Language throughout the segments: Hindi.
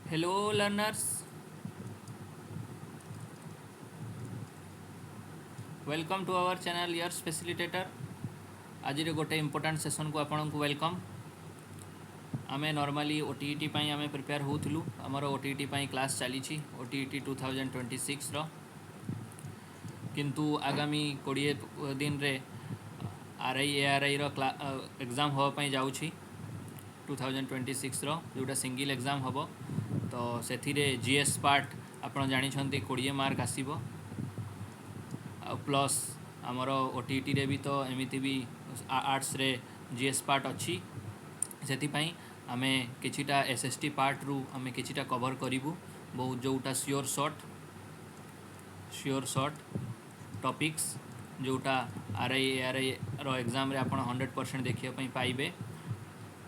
Hello learners, welcome to our channel Years Facilitator. आज गोटे इम्पोर्टाट सेसन को आपन को वेलकम. आमे नॉर्मली ओटीईटी पाई आमे प्रिपेयर होउथलु. हमर ओटीईटी पाई क्लास चली ओटीईटी 2026 रो किंतु आगामी 20 दिन रे आरआई एआरआई रो एग्जाम होवा पाई जाउछि 2026 रो जोटा सिंगल एग्जाम होबो. तो सेथिरे जीएस पार्ट आपन जानि छंती 20 मार्क आसीबो. प्लस आमर ओटीईटी रे भी तो एमिति भी आर्ट्स रे जीएस पार्ट अच्छी से आमे किछिटा एसएसटी पार्ट रु आमे किछिटा कवर करिवु बहुत जोटा श्योर शॉर्ट टॉपिक्स जोटा आरआई एआरआई रो एग्जाम रे आपण 100% देखिया पई पाइबे.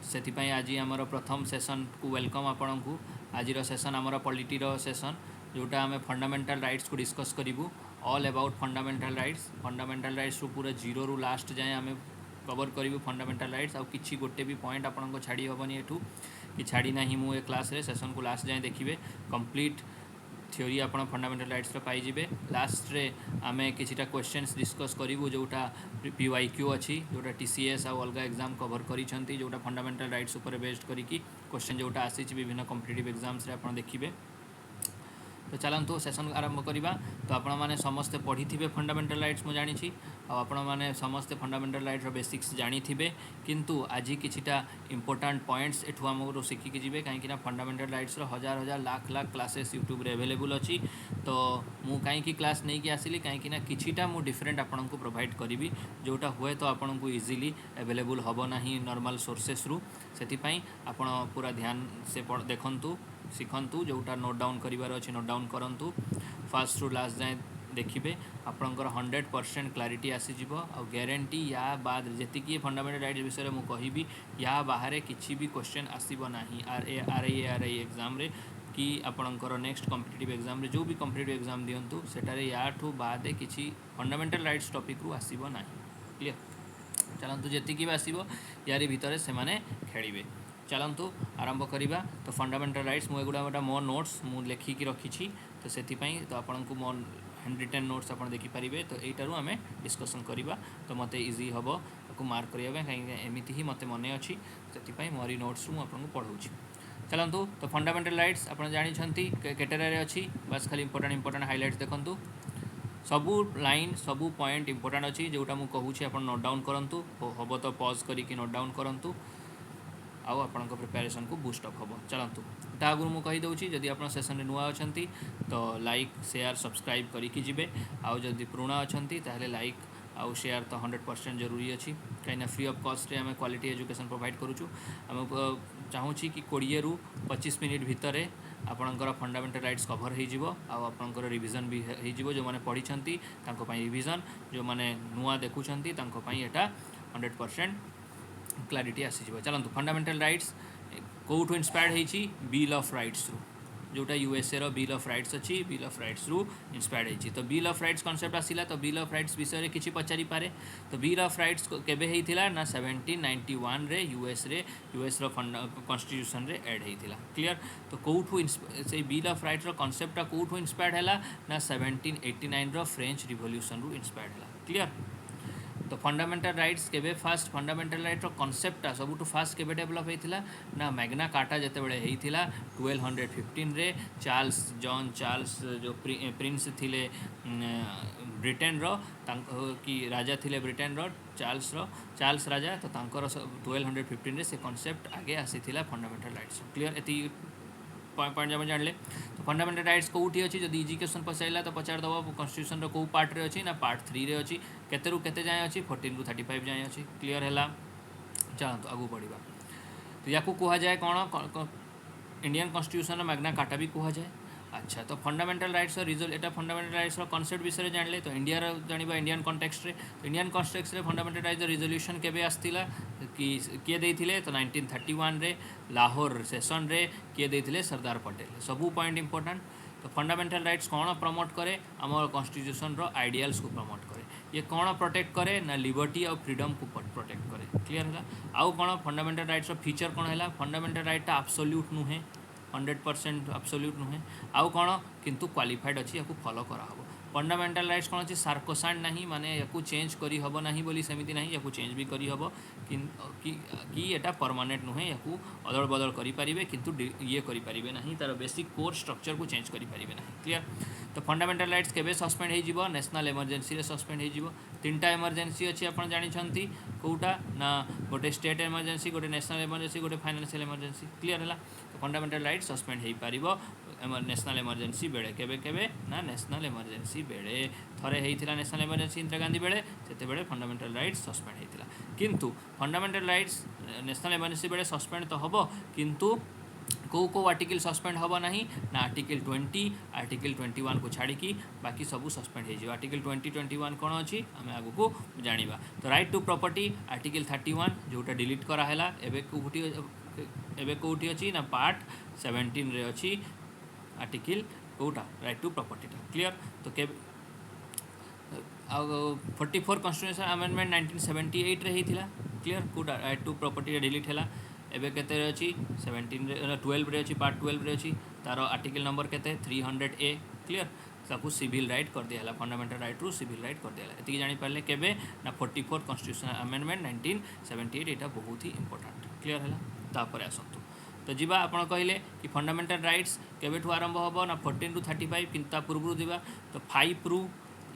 से आज आमर प्रथम सेशन को वेलकम आपण को. आज सेशन आमर पॉलिटी रो सेशन जोटा आमे फंडामेंटल राइट्स को डिस्कस करिवु. ऑल अबाउट फंडामेंटल राइट्स रु पूरा जीरो रु लास्ट जाए आमे कवर करिवु फंडामेंटल राइट्स. आउ किछि गोटे भी पॉइंट आपन को छाड़ी होबनी एठू कि छाड़ी नाही मु ए क्लास रे सेशन को लास्ट जाए देखिबे. कंप्लीट थ्योरी आपन फंडामेंटल राइट्स रो पाई जिवे. लास्ट रे आमे किछिटा क्वेश्चंस डिस्कस करिवु जोटा पीवाईक्यू अछि जोटा टीसीएस आ अलगा एग्जाम कवर करी छंती जोटा फंडामेंटल राइट्स ऊपर बेस्ड करी कि क्वेश्चन जोटा आसी छि विभिन्न कॉम्पिटिटिव एग्जाम्स रे आपन देखिबे. तो चलतु सेशन आरंभ करवा. तो आपण मैंने समस्ते पढ़ी थे फंडामेंटल राइट्स मुझे जानी आपण मैंने समस्ते फंडामेंटल राइट्स बेसिक्स जानी थे किंतु आज किछिटा इंपोर्टाट पॉइंट्स एठू आमको शिखिकी जी कहीं फंडामेंटल राइट्स हजार हजार लाख लाख क्लासेस यूट्यूब रे अवेलेबल अच्छी. तो मु कहीं क्लास नहीं कि आसिली कहीं किछिटा मु डिफरेंट आपन को प्रोवाइड करी जोटा हुए तो आपन को इजीली अवेलेबल हम ना नॉर्मल सोर्सेस रु. से आपण पूरा ध्यान से देखंतु शिखंतु जोटा नोट डाउन करिवार अछि नोट डाउन करंतु. फास्ट रु लास्ट जाए देखिए आपंकर 100% क्लारिटी आसीजिव. आ ग्यारंटी या बाद जी फंडामेंटल राइट्स विषय में कहबी या बाहर किसी भी क्वेश्चन आसब ना आरआई एग्जाम रे कि आपणकर नेक्स्ट कॉम्पिटिटिव एग्जाम रे जो भी कॉम्पिटिटिव एग्जाम दिंतु सेटारे याठू बाद किसी फंडामेंटल राइट्स टॉपिक रु आसब ना. क्लियर. चलतु जी भी आसब यारी भितर से माने खेलिए. चलतु आरंभ करवा. तो फंडामेंटल राइट्स मुझे गोटा मो नोट्स मु लिखिकी रखी. तो से तो आपन को मो हैंड रिटेन नोट्स आप देखिपारे. तो यहींटारू आम डिस्कसन करवा. तो मत इजी हम आपको मार्क करने कहीं एमती ही मत मन अच्छी से मोरी नोट्स मुझे पढ़ाऊँगी. चलतु. तो फंडामेंटल राइट्स आप जानते केटेगरी अच्छी बस खाली इंपोर्टाट हाइलाइट्स देखूँ. सबू लाइन सबू पॉइंट इंपोर्टाट अच्छी जोटा मुझे कहूँ आप नोट डाउन करूँ. हम तो पॉज करके नोट डाउन करूँ आउ आपण प्रिपेरेसन को बूस्ट अप हम. चलतु ता आगुरी मुझे कहीदे जदि आप सेसन नुआ अच्छा तो लाइक शेयर सब्सक्राइब करिकी जिवे. आउ जदि पुराना अच्छा ताहले लाइक आउ शेयर तो 100% जरूरी अच्छी कहीं फ्री ऑफ कॉस्ट रे आम क्वालिटी एजुकेशन प्रोवाइड करूँ. आम चाहूँ कि 20 रु 25 मिनिट भितर आपणकर फंडामेंटल राइट्स कभर हो आपणकर रिविजन भी हो. जो मैंने पढ़ी रिविजन जो मैंने नुआ देखुं यहाँ 100% क्लारिटी आसीजिव. चलतु फंडामेंटल राइट्स कौटू इंस्पायर्ड होती बिल ऑफ राइट्स रु जोटा यूएसए रो बिल ऑफ राइट्स अच्छी बिल ऑफ राइट्स रु इंस्पायर्ड होती. तो बिल ऑफ राइट्स कॉन्सेप्ट आसिला. तो बिल ऑफ राइट्स विषय किसी पचारि पारे. तो बिल ऑफ राइट्स केबे होता ना 1791 रे यूएस रो कॉन्स्टिट्यूशन रे ऐड होता. क्लियर. तो कौटू से बिल ऑफ राइट्स रो कॉन्सेप्टा कौटू इंस्पायर्ड है ना 1789 रो फ्रेंच रिवोल्यूशन रु इंस्पायर्ड है. क्लियर. तो फंडामेंटल राइट्स केबे फास्ट फंडामेंटल राइट्स कॉन्सेप्टा सबुठ फास्ट केबे डेवलप होता ना मैग्ना कार्टा जितेबाला होता 1215 रे. चार्ल्स जो प्रिंस थिले ब्रिटेन रो कि राजा थिले ब्रिटेन रो चार्ल्स राजा. तो 1215 रे से कॉन्सेप्ट आगे आसी फंडामेंटल राइट्स. क्लियर. एति पॉइंट जब जानले. तो फंडामेंटल राइट्स कौटी अच्छी जब इजी क्वेश्चन पचारा तो पचार दब कॉन्स्टिट्यूशन कौ पार्ट रे अच्छी ना पार्ट 3 रे अच्छी केते रु केते जाए अच्छी 14 रु 35 जाए अच्छी. क्लियर है. चलते आगू बढ़ा. तो या कह जाए कौन इंडियन कॉन्स्टिट्यूशन मैग्ना कार्टा भी कह जाए. अच्छा. तो फंडामेंटल राइट्स एटा फंडामेंटल राइट्स कॉन्सेप्ट विषय जानले. तो इंडिया जाना इंडियन कॉन्टेक्स्ट रे. तो इंडियन कॉन्टेक्स्ट रे फंडामेंटल राइट्स रिजोल्यूशन केबे आसतिला कि किए देथिले. तो 1931 रे लाहौर सेशन रे किए देथिले सरदार पटेल. सबू पॉइंट इंपोर्टेंट. तो फंडामेंटल राइट्स कौन प्रमोट करे आम कॉन्स्टिट्यूशन रो आइडियल्स को प्रमोट करे. ये कौन प्रोटेक्ट करे ना लिबर्टी और फ्रीडम को प्रोटेक्ट करे. क्लियर है. आउ कौन फंडामेंटल राइट्स फीचर कौन है. फंडामेंटल राइट एब्सोल्यूट नुहे 100% आब्सोल्यूट नुहे आउ कौन किंतु क्वालिफाइड अच्छी या फॉलो करा हबो फंडामेंटल राइट्स कौन अच्छी सार्कोसांड नहीं माने या चेंज करी हबो नहीं बोली सेमिति नहीं या चेंज भी करी हबो कि एटा परमानेंट नुहे या अदल बदल करि परिबे किंतु ये करि परिबे नहीं तार बेसिक कोर स्ट्रक्चर को चेंज करि परिबे नहीं क्लियर तो फंडामेंटल राइट्स केबे सस्पेंड हो जिवो नेशनल इमरजेंसी रे सस्पेंड हो जिवो तीनटा इमरजेंसी अच्छी आपन जानि छंती कोउटा ना गोटे स्टेट इमरजेंसी गोटे नेशनल इमरजेंसी गोटे फाइनेंशियल इमरजेंसी क्लियर है तो फंडामेंटल राइट्स सस्पेंड हो पारिबो नेशनल इमरजेंसी बेले केबे केबे ना नेशनल इमरजेंसी बेले थरे हेइथिला नेशनल इमरजेंसी इंदिरा गांधी बेले सेते बेले फंडामेंटल राइट्स सस्पेंड हेइथिला किंतु फंडामेंटल राइट्स नेशनल इमरजेंसी बेले सस्पेंड तो हबो किंतु को आर्टिकल सस्पेंड हबो नहीं ना आर्टिकल 20 आर्टिकल 21 को छाड़ी की बाकी सब सस्पेंड हो आर्टिकल 20 21 कौन अच्छी आम आग को जाना तो राइट टू प्रॉपर्टी आर्टिकल 31 जोटा डिलीट कराला एबे कोठी अच्छी ना पार्ट 17 रे अच्छी आर्टिकल कोटा राइट टू प्रॉपर्टी क्लियर तो के 44 कॉन्स्टिट्यूशन अमेंडमेंट 1978 रे हिथिला क्लियर कोटा राइट टू प्रॉपर्टी डिलीट हैला एबे केते रे अछि 17 रे 12 रे अछि पार्ट 12 रे अछि तार आर्टिकल नंबर केते 300 ए क्लियर ताकू सिविल राइट कर दिया फंडामेंटल राइट रु सिविल राइट कर दिया एति जानि पारले केबे ना 44 कॉन्स्टिट्यूशन अमेंडमेंट 1978 एटा बहुत ही इंपोर्टेंट क्लियर हैला तापर आसंतु तो जीवा आपण कहले कि फंडामेंटल राइट्स केबेठू आरंभ होबो ना 14 रु 35 किंता पूर्व दिबा तो 5 रु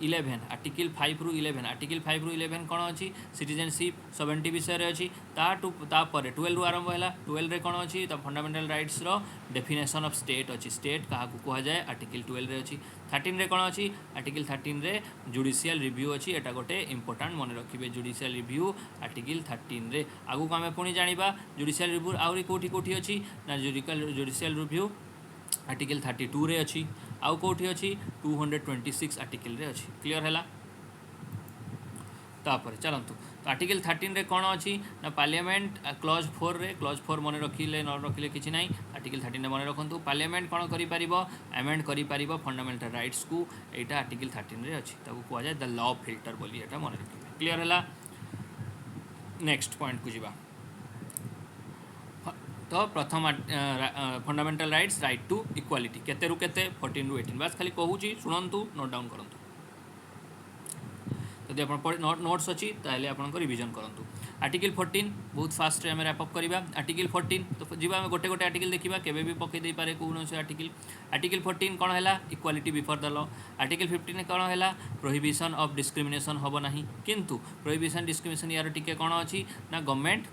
11 आर्टिकल 5 रु 11 आर्टिकल 5 रु 11 कौन अच्छी सिटीजनशिप 70 विषय अच्छी तापर 12 रु आरंभ है 12 रे कौन अच्छी तो फंडामेंटल राइट्स रो डेफिनेशन ऑफ स्टेट अच्छी स्टेट क्या कह जाए आर्टिकल 12 रे अच्छी 13 रे कौन अच्छी आर्टिकल 13 रे जुडिशियल रिव्यू अच्छी एटा गोटे इंपोर्टेंट मन रखिए जुडिशियल रिव्यू आर्टिकल 13 रे आगु को आम पुणी जाना जुडिशियल रिव्यू आउरी कोठी कोठी अच्छी ना जुडिशियल रिव्यू आर्टिकल 32 रे अच्छी आउ कोठी अच्छी 226 आर्टिकल रे अच्छी क्लियर हैला तापर चलतु तो आर्टिकल 13 रे कौन अच्छी ना पार्लियामेंट क्लॉज 4 रे क्लॉज 4 मन रखिले न रखिले किछि नाही आर्टिकल 13 मन रखंतु पार्लियामेंट कौन करि परिबो अमेंड करि परिबो फंडामेंटल राइट्स को एटा आर्टिकल 13 रे अच्छी ताकू कहआ जाय द लॉ फिल्टर बोली एटा मन रखिबे क्लियर हैला नेक्स्ट पॉइंट को जिबा तो प्रथम fundamental rights right to equality केते रु केते 14 रु 18 बस खाली कहूची शुणंतु नोट डाउन करंतु यदि आप नोट्स अच्छी ताहले आपन रिविजन करंतु आर्टिकल 14 बहुत फास्ट आम रैपअप करवा आर्टिकल 14 तो जी आम गोटे गोटे आर्टिकल देखा केबे भी पकई दे पारे कौन से आर्टिकल 14 कौन है equality before the law article 15 कौन है प्रोहिबिशन ऑफ डिस्क्रिमिनेशन हम नहीं किंतु प्रोहिबिशन डिस्क्रिमिनेशन यार टिके कौन अच्छी ना गवर्नमेंट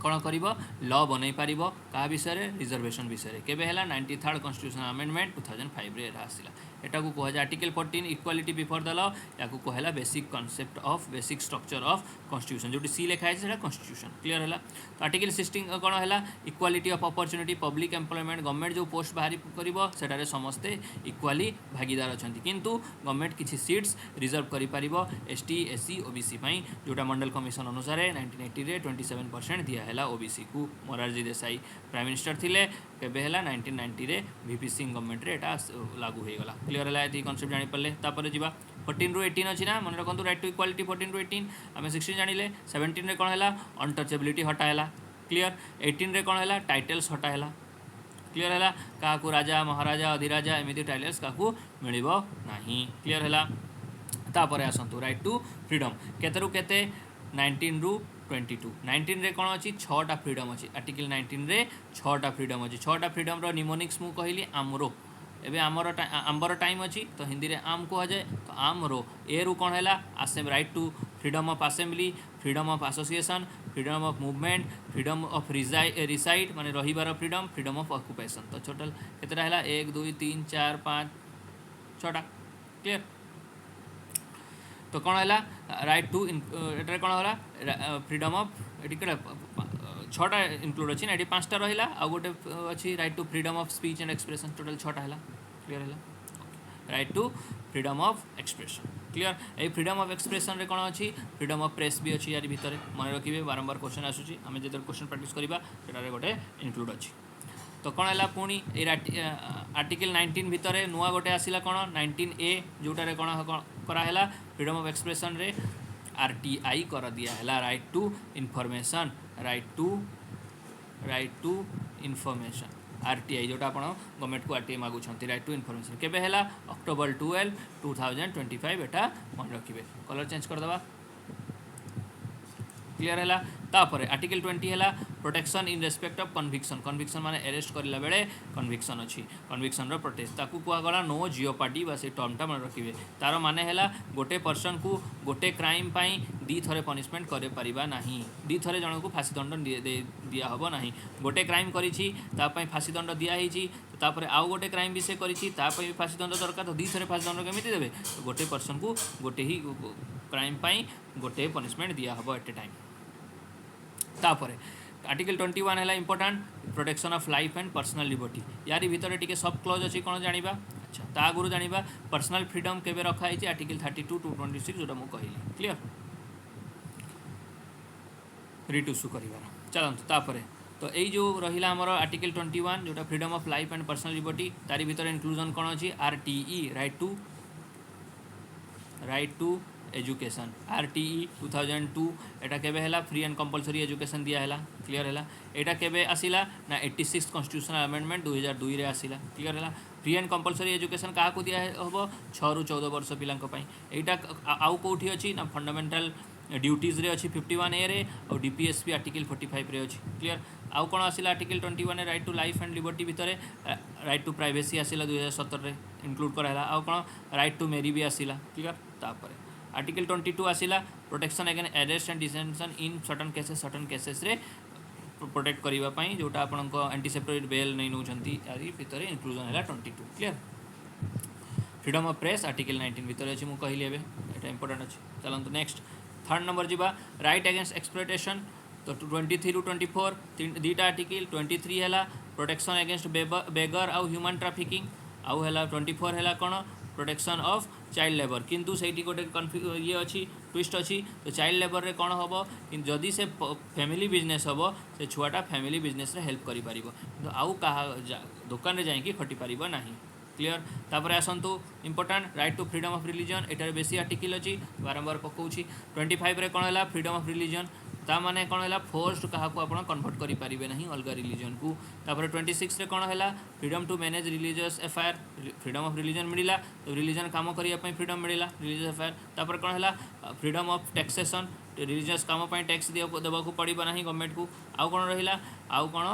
कौन कर लॉ बनई पार क्या विषय रिजर्वेशन विषय केबे है 93rd कॉन्स्टिट्यूशन अमेंडमेंट 2005 रे आसला एटा को कह जाए article 14 equality before the law या कहला basic concept of basic structure of constitution जो सी लिखा है कॉन्स्टिट्यूशन क्लियर है तो आर्टिकल 16 कौन है equality of opportunity public employment government जो पोस्ट बाहरी कर समस्ते इक्वाली भागीदार अच्छा किंतु गवर्नमेंट किसी सीट्स रिजर्व कर एसटी एससी ओबीसी जोटा मंडल कमिशन अनुसार 1980 रे 27% दिया ओबीसी को मोरारजी देसाई प्राइम मिनिस्टर थिले केबे है 1990 रे वीपी सिंह गवर्नमेंट रे एटा लागू हो गला क्लियर है ये कॉन्सेप्ट जानी पारे तापर जीवा 14 रु 18 अच्छी ना मन रखु राइट टू इक्वालिटी 14 रु 18 आम 16 जानिले 17 रे कौन है अनटचेबिलिटी हटाला क्लियर 18 रे कौन है टाइटल्स हटाला क्लियर है क्या राजा महाराजा अधिराजा एमती टाइटल्स क्या मिल नहीं क्लियर है तापर आसतु राइट टू फ्रीडम केते रु केते 19 रु 22 19 रे कौन अच्छी 6टा फ्रीडम अच्छी आर्टिकल 19 रे 6टा फ्रीडम अच्छी 6टा फ्रीडम रो निमोनिक्स मु कहली आमरो एबे आंबर टाइम अच्छी तो हिंदी रे आम कह जाए तो आमरो ए रु कौन है right to freedom of assembly freedom of association freedom of movement freedom of reside माने रहिबार फ्रीडम फ्रीडम ऑफ ऑक्युपेशन तो टोटल केतेटा है 1 2 3 4 5 6टा क्लियर तो कौन है राइट टू एटा कौन है फ्रीडम ऑफ ये 6टा इनक्लूड अच्छी ना ये 5टा रहा आ गोटे अच्छी right to freedom of speech and expression total 6टा है क्लियर है right to freedom of expression clear ये फ्रीडम ऑफ एक्सप्रेशन रे कौन अच्छी फ्रीडम ऑफ प्रेस भी अच्छी यार भितर मन रखिए बारंबार क्वेश्चन आसूँ आम जो क्वेश्चन प्रैक्टिस करवा से गोटे इनक्लूड अच्छी तो कौन है पुणी आर्टिकल 19 भितर नुआ गोटे आसला कौन 19A जोटारे कौन कराला फ्रीडम ऑफ एक्सप्रेशन रे RTI कर दिया है right to information right to information RTI जोटा आप गवर्नमेंट को RTI मागुंट राइट टू इनफॉरमेशन केबे हैला October 12 2025 एटा मन रखिए कलर चेंज करदे क्लीयर है तापर आर्टिकल 20 है protection in respect of conviction conviction माने अरेस्ट करला बेले कन्विक्शन अच्छी कन्विक्शन प्रोटेक्ट ताकू कहगला नो जियोपार्डी बा से टर्मटा मन रखिए तार माने है गोटे पर्सन को गोटे क्राइम पाई दी थरे पनिशमेंट करे परिबा नाही दी थरे जन को फांसी दंड दिया हबो नाही गोटे क्राइम करिछि तापई फांसी दंड दिया हिछि तापर आउ गोटे क्राइम भी से करिछि तापई फांसी दंड दरकार तो दी थरे फांसी दंड केमिति देबे गोटे पर्सन को गोटे ही क्राइम पाई गोटे पनिशमेंट दिया हबो एट ए टाइम तापर आर्टिकल 21 है important protection of life and personal liberty यारी भितर टिके सब क्लोज अच्छी कौन जाना अच्छा ता आगुरी जाना पर्सनल फ्रीडम केबे रखाई आर्टिकल 32 टू 26 जोटा मुझे कहली क्लीयर रिट इश्यू कर चलते तापर तो यही जो रहा आमर आर्टिकल 21 जोटा freedom of life and personal liberty तारी भितर इंक्लूजन कौन अच्छी RTE right to education RTE 2002 एटा केबे हैला फ्री एंड कंपलसरी एजुकेशन दिया हैला क्लियर हैला एटा केबे आसिला ना 86 कॉन्स्टिट्यूशनल अमेंडमेंट 2002 रे आसिला क्लियर हैला फ्री एंड कंपलसरी एजुकेशन का को दिया हबो 6 रु 14 वर्ष पिलांक पई एटा आउ कोठी अछि ना फंडामेंटल ड्यूटीज रे अछि 51A रे और DPSP आर्टिकल 45 रे अछि क्लियर आउ कोन आसिला article 21 right to life and liberty भितरे राइट टू प्राइवेसी आसिला 2017 रे इंक्लूड कराला आउ कोन राइट टू मेरी भी आसिला क्लियर तापर आर्टिकल 22 आसिला protection against arrest and detention in certain cases रे प्रोटेक्ट करबा पई जोटा आपन को एंटीसेप्टोइड बेल नै नउछंती आरी भितरे इंक्लूजन हैला 22 clear freedom of press article 19 भितरे अछि मु कहली एबे एटा इंपोर्टेंट अछि चलंतु नेक्स्ट थर्ड नंबर जिबा राइट अगेंस्ट एक्सप्लॉयटेशन तो 23 टू 24 दीटा आर्टिकल 23 हैला प्रोटेक्शन अगेंस्ट बेगर आउ ह्यूमन ट्रैफिकिंग आउ हैला 24 हैला कोन प्रोटेक्शन ऑफ चाइल्ड लेबर किंतु सेठी गोटे ये अच्छी ट्विस्ट अच्छी तो चाइल्ड लेबर रे कौन हम जदि से फैमिली बिजनेस हम से छुआटा फैमिली बिजनेस रे हेल्प करि परिबो तो आउ कहा दुकान रे जाई कि खटी परिबो नाही क्लियर तापर आसंतु important right to freedom of religion एटार बेसी आर्टिकल अच्छी बारंबार पकाउछि 25 रे कौन है फ्रीडम ऑफ रिलीजन ता माने कौन है फोर्स्ड क्या आप कन्वर्ट करि परिबे नहीं अलग रिलीजन को तापर 26 रे कौन है freedom to manage religious affair freedom of religion मिला तो रिलीजन काम करने फ्रीडम मिला रिलीजियस अफेयर तापर कौन है फ्रीडम ऑफ टैक्सेशन रिलीजियस काम टैक्स देवा पड़ो ना गवर्नमेंट को आउ कौन रहा आउ कौन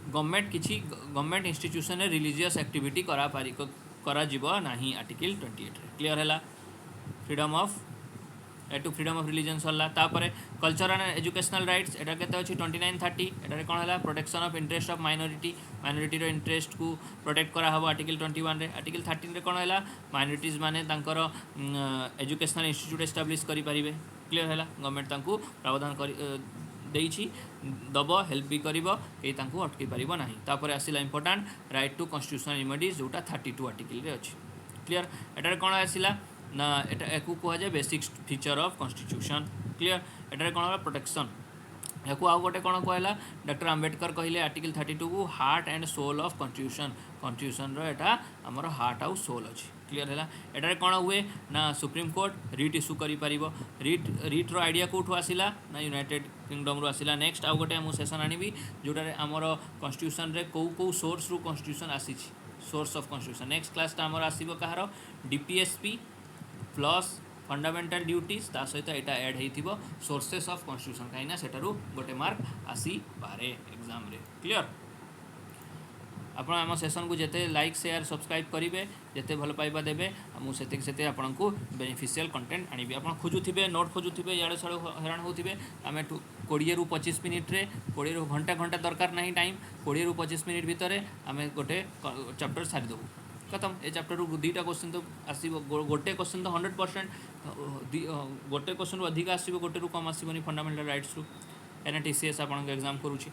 गवर्नमेंट किसी गवर्नमेंट इंस्टीट्यूशन रे रिलीजियस एक्टिविटी करा जीवो नाही आर्टिकल 28 क्लियर है freedom of to freedom of religion सरला तापर कल्चरल एंड एजुकेशनल राइट्स एटा केते अछि 29-30 एटा कौन है protection of interest of minority रो इंटरेस्ट को प्रोटेक्ट करा हबो आर्टिकल 21 रे आर्टिकल 13 रे कौन है माइनॉरिटीज माने तांकर एजुकेशनल इंस्टीट्यूट एस्टाब्लिश करि परिबे क्लियर है गवर्नमेंट तांको प्रावधान कर देइछि दबो हेल्प भी करिवो के तांको अटकी परिबो नाही तापर आसिला important right to constitutional remedies जोटा 32 आर्टिकल रे अछि क्लियर एटा कौन आसिला ना एटा एकु कह जाए basic feature of constitution clear एटारे कौन है प्रोटेक्शन याकू आउ गोटे कौन कहला डॉक्टर आम्बेडकर कहले आर्टिकल 32 को heart and soul of constitution रो एटा हमर हार्ट आउ सोल अछि क्लियर है एटारे कौन हुए ना सुप्रीम कोर्ट रिट इश्यू करि परिबो रिट रो आइडिया कोठो आसिला ना यूनाइटेड किंगडम रो आसिला नेक्स्ट आउ गोटे हम सेशन आनिबी जोटारे हमर कॉन्स्टिट्यूशन रे को सोर्स रू कॉन्स्टिट्यूशन आसीछि source of constitution next class ता हमर आसीबो कहारो DPSP प्लस फंडामेंटल ड्यूटीज ता सहित एटा ऐड हेइथिबो सोर्सेस ऑफ कॉन्स्टिट्यूशन काइना सेटारू गोटे मार्क आसी पारे एग्जाम रे क्लियर आपण आम सेशन को जेते लाइक शेयर सब्सक्राइब करेंगे जिते भल पाइबा देवे मुझे आपन को बेनिफिशियल कंटेंट आनी आप खोजुवे नोट खोजुवे इे साड़े हैरान होते आम 20 ରୁ 25 मिनिट रे 20 ରୁ घंटा दरकार ना टाइम 20 ରୁ 25 मिनिट भितर आम गोटे चैप्टर सारीदेबू खत्म ए चैप्टर रू 2टा क्वेश्चन तो आसो गोटे क्वेश्चन तो 100% गोटे क्वेश्चन रू अधिक आसो गोटे रू कम आसोनी फंडामेंटल राइट्स रू एना TCS आपन एग्जाम करुँची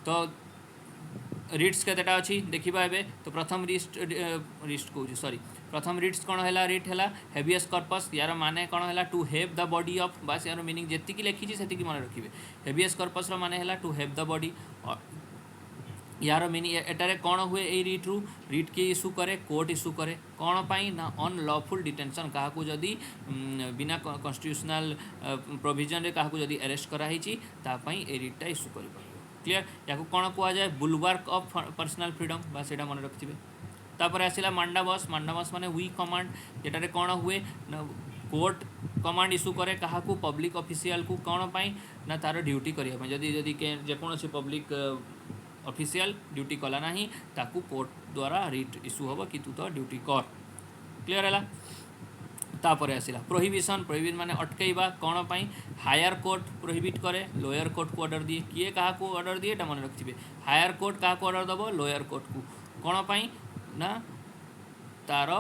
तो रिट्स केतेटा अच्छी देखा ए तो प्रथम रिस्ट कौच सॉरी प्रथम रिट्स कौन है रिट है हेवियस कर्पस यार माने कौन है to have the body of बस यार मीनिंग जी लिखी से मन रखिए हेवियस कर्पस माने है टू हेव द बॉडी यार मीनिंग एटारे कौन हुए ये रिट के इश्यू करे कोर्ट इश्यू करे कौन पाई ना अनलॉफुल डिटेंशन क्या जदि बिना कॉन्स्टिट्यूशनल प्रोविजन रे क्या जदि अरेस्ट कराई ए रिटा इश्यू कर क्लियर या कौन कह जाए बुलवार्क ऑफ पर्सनल फ्रीडम बा से मन रखिए तापर आसला मांडाबस मांडाबस माने वी कमांड जेटारे कौन हुए ना कोर्ट कमांड इश्यू करे क्या पब्लिक ऑफिशियल को कौन पाई ना तार ड्यूटी करने जदि जदि जेकोसी पब्लिक ऑफिशियल ड्यूटी कला ना ताकू कोर्ट द्वारा रिट इश्यू हम कि तू तो ड्यूटी कर क्लियर है तापर आसला प्रोहिबिशन प्रोहिबिट माने अटकैबा कौन पाई हायर कोर्ट प्रोहिबिट करे लोअर कोर्ट को ऑर्डर दिए किए क्या ऑर्डर दिए मन रखिए हायर कोर्ट क्या ऑर्डर दब लोअर कोर्ट को कौन पाई ना तार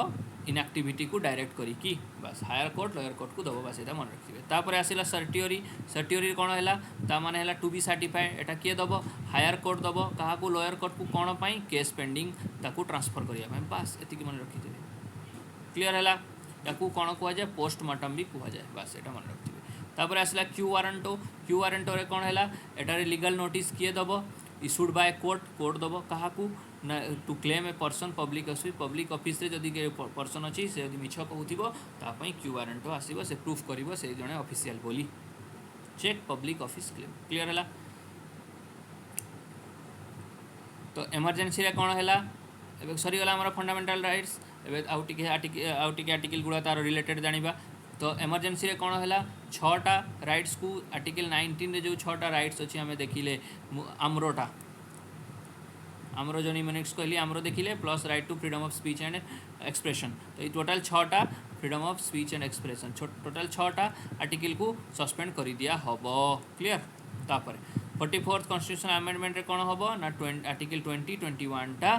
इनएक्टिविटी को डायरेक्ट करी कि बस हायर कोर्ट लोअर कोर्ट को दब बस ये मन रखिए तापर आसला सर्टिओरी सर्टिओरी कौन है माने टू बी सर्टिफाइड एटा किए दब हायर कोर्ट दब क्या लोअर कोर्ट को कौन पाई केस पेंडिंग ताकू ट्रांसफर करने बस ये मन रखिए क्लियर है या कौन कह जाए पोस्टमार्टम भी कह जाए बस ये मन रखिए तापर आसला क्यू वारंटो रे कौन है एटारे लीगल नोटिस किए दब इश्यूड बाय कोर्ट कोर्ट दब क्या ना to claim a person public office रे जदि पर्सन अच्छी से मिछ कहूँ क्यू वारंटो आसो से प्रूफ कर से जड़े ऑफिशियल बोली check public office claim clear है तो इमरजेंसी रे कौन है सरीगला आम फंडामेंटाल राइट्स एवं आर्टिकल गुड़ा तार रिलेटेड जाना तो इमरजेंसी रे कौन है छटा राइट्स को आर्टिकल 19 रे जो छटा राइट्स अच्छी आम देखिले आमरोटा आमर जो निमिनिक्स कहली आमर देखिले plus right to freedom of speech and expression तो ये टोटाल छटा freedom of speech and expression total छटा आर्टिकल को सस्पेंड कर दिया हम क्लियर तापर 44th कॉन्स्टिट्यूशन अमेंडमेंट रे कौन हम ना आर्टिकल 2021टा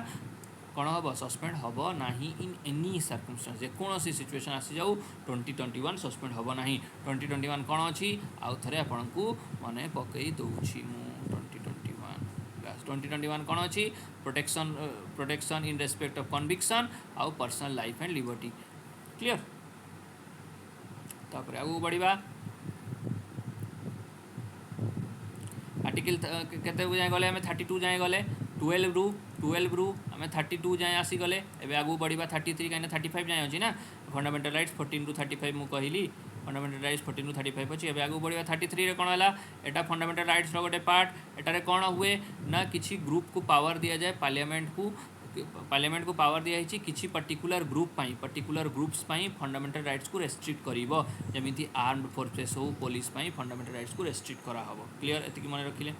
कौन हम सस्पेंड हम ना इन एनी सर्कमस्टांस जेकोसी सिचुएशन आसी जाऊ 2021 सस्पेंड हम ना 2021 कौन अच्छी आउ थे आपन को मन पकई दूची 2021 कौन अच्छी protection in respect of conviction आउ personal life and liberty clear तापर आगू बढ़िबा आर्टिकल केते जाए गले आम 32 जाए गले 12 रु आम 32 जाए आसीगले एवं आगू बढ़िबा 33 कहीं 35 जाए अच्छी ना फंडामेंटल राइट्स 14 रु 35 मुझे कहली फंडामेंटल राइट्स 14 रु 35 अच्छी एवं आगू बढ़िया 33 रे कौन है एटा फंडामेंटल राइट्स गोटे पार्ट एटारे कौन हुए ना किसी ग्रुप को पावर दि जाए पार्लियामेंट को पावर दिखाई किसी particular group particular groups fundamental rights को रेस्ट्रिक्ट करिवो जमीती आर्म्ड फोर्सेस हो पुलिस फंडामेंटल राइट्स को रेस्ट्रिक्ट करा हबो क्लियर एतिक मन रखिले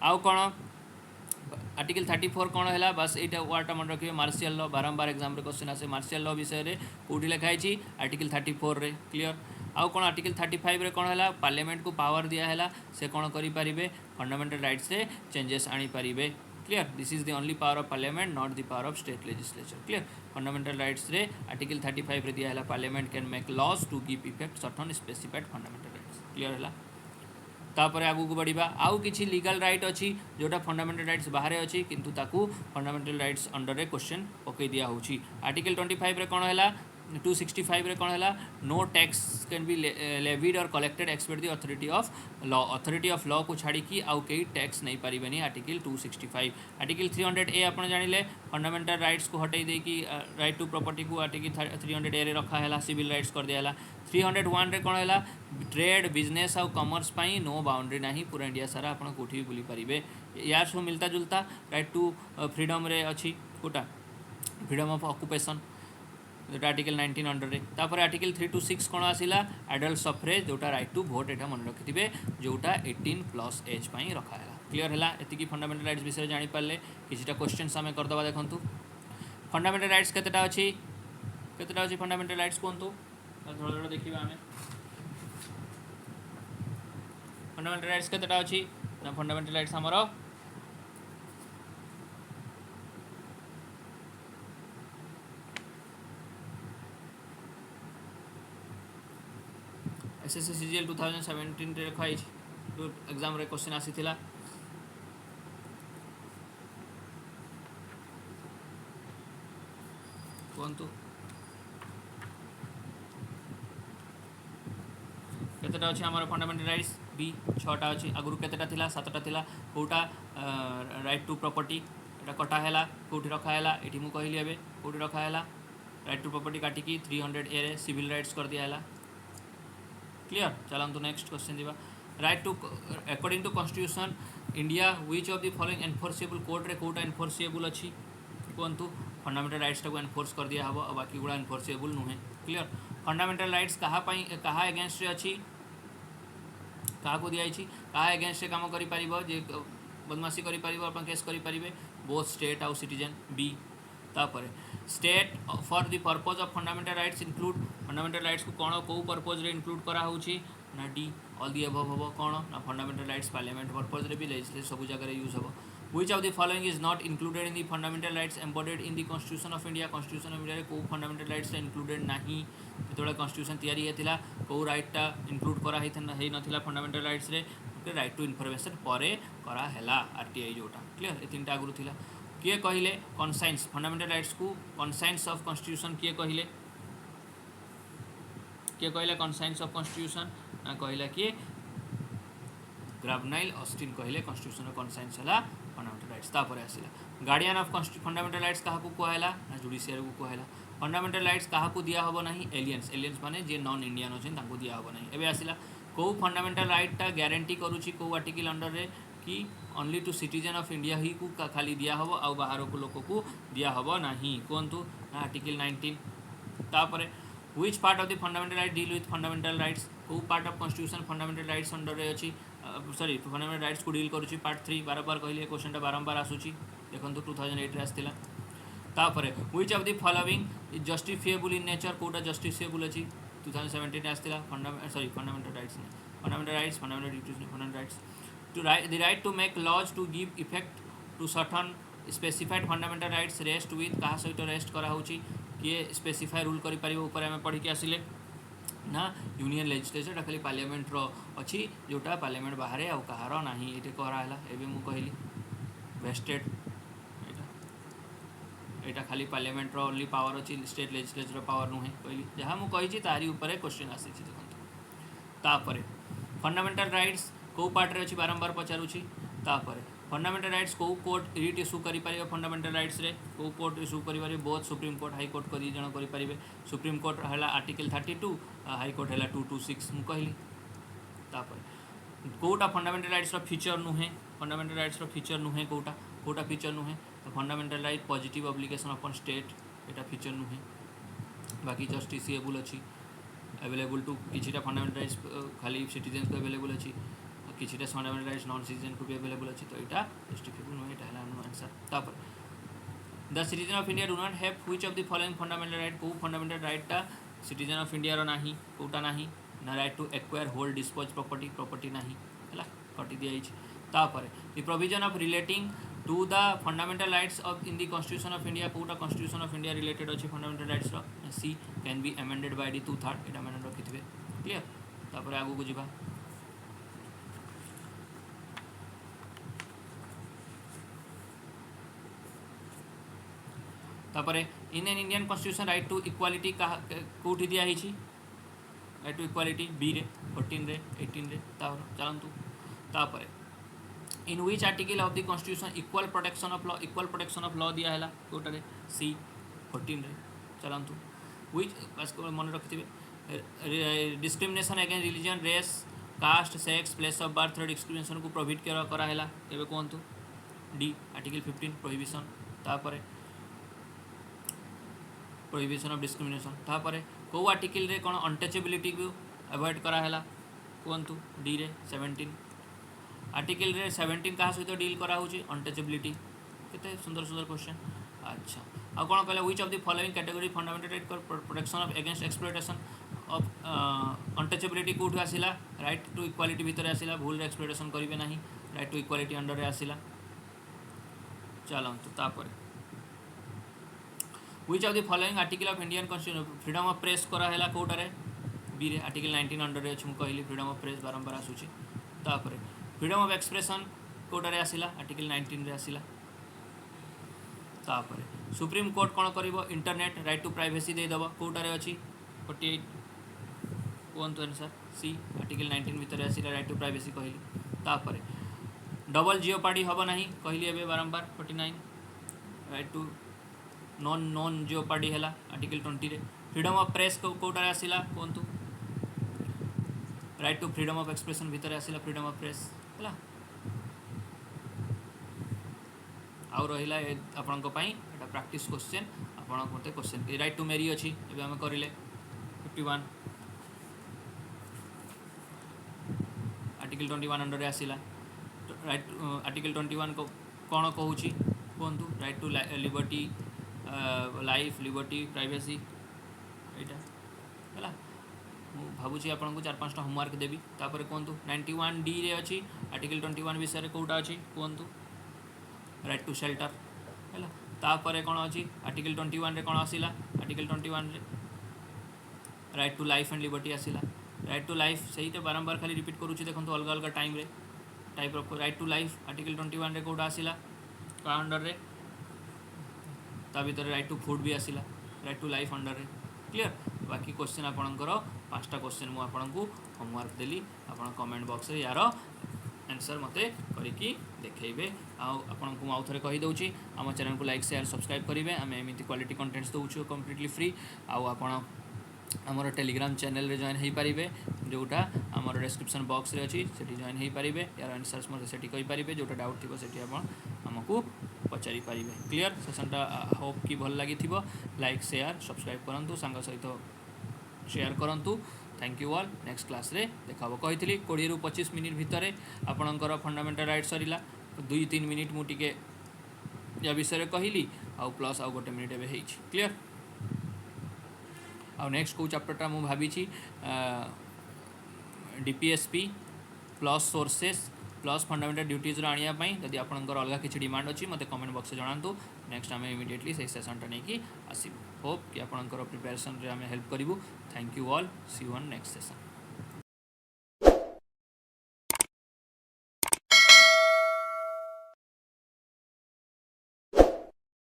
आउ कौन आर्टिकल 34 कौन है बस ये वार्डटा मन रखिए मार्शियल लॉ बारंबार एग्जाम रे क्वेश्चन आसे मार्शियल लॉ विषय कौटी लिखाई आर्टिकल 34 रे क्लियर आउ कौन आर्टिकल 35 रे कौन है पार्लियामेंट को पावर दिया से कौन करें फंडामेंटल राइट्स रे चेंजेस आनी पारिबे clear this is the only power of parliament not the power of state legislature clear fundamental rights रे आर्टिकल 35 रे दिया parliament can make laws to give effect certain specified fundamental rights clear है तापर आगू को बढ़िबा आउ किछि लीगल राइट अच्छी जोटा फंडामेंटल राइट्स बाहर अच्छी किंतु ताकू फंडामेंटल राइट्स अंडर रे क्वेश्चन पकई दिया होछि आर्टिकल 25 रे कौन है 265 रे कौन है no tax can be levied और collected expect the authority of law को छाड़ी की आउ कई टैक्स नहीं पारिबेनी आर्टिकल 265 आर्टिकल 300A आपण जानिले फंडामेंटल राइट्स को हटाई दे कि राइट टू प्रॉपर्टी को आर्टिकल 300A रे रखा है सिविल राइट्स कर दिया 301 रे कौन है ट्रेड बिजनेस आउ कमर्स पाई नो बाउंड्री ना पूरा इंडिया सारा आप कौटी भी बुली पारे यार सब मिलता जुलता राइट टू फ्रीडम रे अच्छी कोटा फ्रीडम ऑफ ऑक्युपेशन जोटा आर्टिकल 19 अंडर रे तापर आर्टिकल 326 कौन आसिला एडल्ट सफ्रेज जोटा राइट टू भोट एटा मन रखिथिबे जोटा 18+ एज पाई रखा है क्लियर है एतिकी फंडामेंटल राइट्स विषय जानि पारले किछटा क्वेश्चंस आमे कर दबा देखंतु फंडामेंटल राइट्स केतेटा अछि फंडामेंटल राइट्स कोंतु थोड़ा थोड़ा देखिबा आमे फंडामेंटल राइट्स केतेटा अछि ना फंडामेंटल राइट्स हमरो एसएससी सीजीएल 2017 रे रखाई एग्जाम रे क्वेश्चन आसीथिला कोंतु केतेटा अछि हमर फंडामेंटल राइट्स बी 6टा अछि आगुरु केतेटा थिला 7टा थिला कोटा राइट टू प्रॉपर्टी एटा कटा हैला कोठी रखा हैला एठी मु कहली एबे कोठी रखा हैला राइट टू प्रॉपर्टी काटी की 300A रे सिविल राइट्स कर दिया हैला क्लियर चलंतु नेक्स्ट क्वेश्चन दिबा right to according to constitution India which of the following enforceable court रे कोटा एनफोर्सेबल अच्छी कहतु फंडामेंटल राइट्स को एनफोर्स कर दिया हम बाकी गुड़ा एनफोर्सेबल नुहे क्लियर फंडामेंटल राइट्स कहा एगेंस्ट अच्छी क्या दिखाई क्या एगेंस्ट काम कर बदमाशी कर केस करें बोथ स्टेट आउ सिटीजन बी तापर state for the purpose of fundamental rights include fundamental rights को कौन कौ पर्पज रे इंक्लूड कराऊँगी ना डी ऑल दी अबव हम कौन ना फंडामेंटल राइट्स पार्लियामेंट पर्पज रे भी लेजिस्लेचर सब जगह यूज हम which of the following is not included in the fundamental rights embodied in the constitution of India constitution of India को फंडामेंटल राइट्स इंक्लूडेड नहीं जो कॉन्स्टिट्यूशन तैयारी होता कौ राइटा इंक्लूड कराई ना फंडामेंटल राइट्स रे राइट टू इनफॉरमेशन पर कराला आरटीआई जोटा क्लियर ये तीन टा आगुरी थिला किए कहले कनसाइंस फंडामेंटल राइट्स को कनसाइंस ऑफ कॉन्स्टिट्यूशन किए कहले कनसाइंस ऑफ कॉन्स्टिट्यूशन ना कहला किए ग्राबनाइल ऑस्टिन कहले कॉन्स्टिट्यूशन कनसाइंस है फंडामेंटल राइट्स तापर आसला गार्डियन ऑफ फंडामेंटल राइट्स क्या कहला ना जुडिशियरी को कहला फंडामेंटल राइट्स क्या दिया हम ना एलियंस एलियंस माने जे नॉन इंडियन अच्छे दिया हम ना एवं आसला कौ फंडामेंटल राइटा ग्यारंटी करुच्ची कौ आर्टिकल अंडर रे कि only to citizen of India ही को खाली दिया हम आउ बाहर को लोक को दिया हम ना कहतु ना आर्टिकल 19 तापर which part of the fundamental right deal with fundamental rights कौ part of constitution fundamental rights under रे अच्छी सॉरी फंडामेंटल राइट्स को डील करुच्ची पार्ट 3 बार बार कहले क्वेश्चन बारंबार आसूची देखो 2008 आसला तापर which of the following is justifiable in nature कोटा जस्टिफिएबल अच्छी 2017 आसला फंडामेंटल राइट्स नहीं फंडामेंटल राइट्स फंडामेंटल ड्यूटीज नहीं fundamental rights to the right to make laws to give effect to certain specified fundamental rights rest with क्या सहित रेस्ट कराऊँगी किए स्पेसिफाई रूल कर आम पढ़ी के आसिले ना यूनियन लेजिस्लेचर खाली पार्लियामेंट अच्छी जोटा पार्लियामेंट बाहर आउ कहार ना ये कराला एवं मुझे कहली वेस्टेड यहाँ खाली पार्लियामेंट ओनली पावर अच्छी स्टेट लेजिस्लेचर पावर नुहे कहली जहाँ मुझे तारी उपर क्वेश्चन आसी देखते फंडामेंटल राइट्स कौ पार्ट अच्छी बारंबार पचारूँ तापर फंडामेंटल राइट्स कौ कोर्ट रिट इश्यू करें फंडामेंटल राइट्स रे कौ कोर्ट इश्यू करेंगे both supreme court high court को दी जन करेंगे सुप्रीम कोर्ट है आर्टिकल 32 हाई कोर्ट है 226 मुझे कहली तापर कौटा फंडामेंटल राइट्स फीचर नुहे फंडामेंटल राइट्स फीचर नुहे कौटा फीचर नुहे तो fundamental right positive obligation upon state यहाँ फीचर नुहे बाकी जस्टिसिएबल अच्छी अवेलेबल टू किछिटा फंडामेंटल राइट्स खाली सिटीजन को अवेलेबल अच्छी किछिटा फंडामेंटल राइट्स नॉन सिटीजन को भी अवेलेबल अच्छी तो यहाँ जस्टिफिएबल नुहे यहाँ आंसर तापर the citizen of India do not have which of the following fundamental right कौ फंडामेंटल राइटा सिटीजन ऑफ इंडिया नहीं कौटा नहीं ना right to acquire hold dispose property नहीं है कटि दिखाई तापर the provision of relating to the fundamental rights of in the constitution of India कौटा कॉन्स्टिट्यूशन ऑफ इंडिया रिलेटेड अच्छी fundamental rights C can be amended by the 2/3 यहाँ मैंने रखी क्लियर तापर आगू को जीवा तापर in an Indian constitution right to equality कौटी दिखाई राइट टू इक्वालिटी बी रे 14 रे 18 रे चलतु तापर in which article of the constitution equal protection of law दिया है कोटारे सी 14 रे चलतु व्हिच मन रखिथे discrimination against religion race caste sex place of birth discrimination को प्रोहिबिट कराला एवं कहतु डी आर्टिकल 15 प्रोहिबिशन तापर प्रोहिबिशन ऑफ डिस्क्रिमिनेशन तापर कौ आर्टिकल रे कौन अनटचेबिलिटी को अवॉइड कराला कहतु डी रे 17 आर्टिकल रे 17 क्या सहित डील कराऊँगी अनटचेबिलिटी केते सुंदर सुंदर क्वेश्चन अच्छा आ कौन कहला which of the following category fundamental right protection of against exploitation of untouchability कौटू आसला राइट टू इक्वालिटी भितर आसला भूल एक्सप्लॉयटेशन करेंगे ना राइट टू इक्वालिटी अंडर आसला चलतु तापर which of the following article of Indian constitution freedom of press कराला कौटारे बी रे आर्टिकल 19 अंडर अच्छे मुझे कहली फ्रीडम ऑफ प्रेस बारंबार आसूची तापर फ्रीडम ऑफ एक्सप्रेशन कौटारे आसला आर्टिकल 19 रे आसला तापर सुप्रीम कोर्ट कौन कर इंटरनेट राइट टू प्राइवेसी देदेव कौटारे अच्छी 48 कहतु आंसर सी आर्टिकल 19 भितर आसला राइट टू प्राइवेसी कहली तापर डबल जियोपार्डी हम ना कहली एवं बारंबार 49 राइट टू नॉन जियोपार्डी है आर्टिकल 20 रे फ्रीडम ऑफ प्रेस कौटारे आसला कहतु right to freedom of expression भितर आसला फ्रीडम ऑफ प्रेस है आउ रहा आपण प्रैक्टिस क्वेश्चन आपण मत क्वेश्चन राइट टू मेरी अच्छी एवं आम करें 51 आर्टिकल 21 अंडर आसला राइट आर्टिकल 21 को कौन कहूँ कहतु right to liberty life liberty privacy यहाँ है भावुँ आपको 4-5टा होमवर्क देवी तापर कहतु 91D रे अच्छी आर्टिकल 21 विषय कौटा अच्छी कहतु राइट टू शेल्टर है तापर कौन अच्छी आर्टिकल 21 रे कौन आसला आर्टिकल 21 रे right to life and liberty आसला राइट टू लाइफ सही बारंबार खाली रिपीट करुच्ची देखो अलग अलग टाइम रे type of right to life article 21 रे कौटा आसला का अंडर रे ता भीतर राइट टू फूड भी आसला राइट टू लाइफ अंडर रे क्लियर बाकी क्वेश्चन आपणकर 5टा क्वेश्चन मुझे आपको होमवर्क देली आप कमेंट बॉक्स रे यार आंसर मते करिकी देखैबे आपको आउ थे कहीदे आम चैनल को लाइक शेयर सब्सक्राइब करेंगे आम एमती क्वालिटी कंटेंट्स दूँ कम्प्लीटली फ्री आपड़ आमर टेलीग्राम चैनल रे जॉइन हो पारे जोटा आमर डिस्क्रिप्शन बॉक्स रे अच्छी से जॉइन हो पारे यार आंसर्स मत से कहींपारे जोटा डाउट थी से आमको पचारि पारे क्लियर सेशनटा होप कि भल लगी लाइक शेयर सब्सक्राइब करूँ सांग सहित शेयर करूँ thank you all next class रे देखा 20 ରୁ 25 मिनिट भितर आपणकर फंडामेंटल राइट सरीला 2-3 मिनिट मुझे या विषय कहली आउ प्लस आउ 1 मिनिट एवं क्लियर आउ नेक्स्ट कौ चैप्टरटा मुझे भावी DPSP plus sources plus fundamental duties आने जदि आपंकर अलग किसी डिमांड अच्छी मत कमेंट बॉक्स में जनातु नेक्स्ट आम इमिडिएटली से सेशनटा नहीं आसबू होप कि आपंकर प्रिपेरेसन रे आम हेल्प करूँ thank you all see you on next session.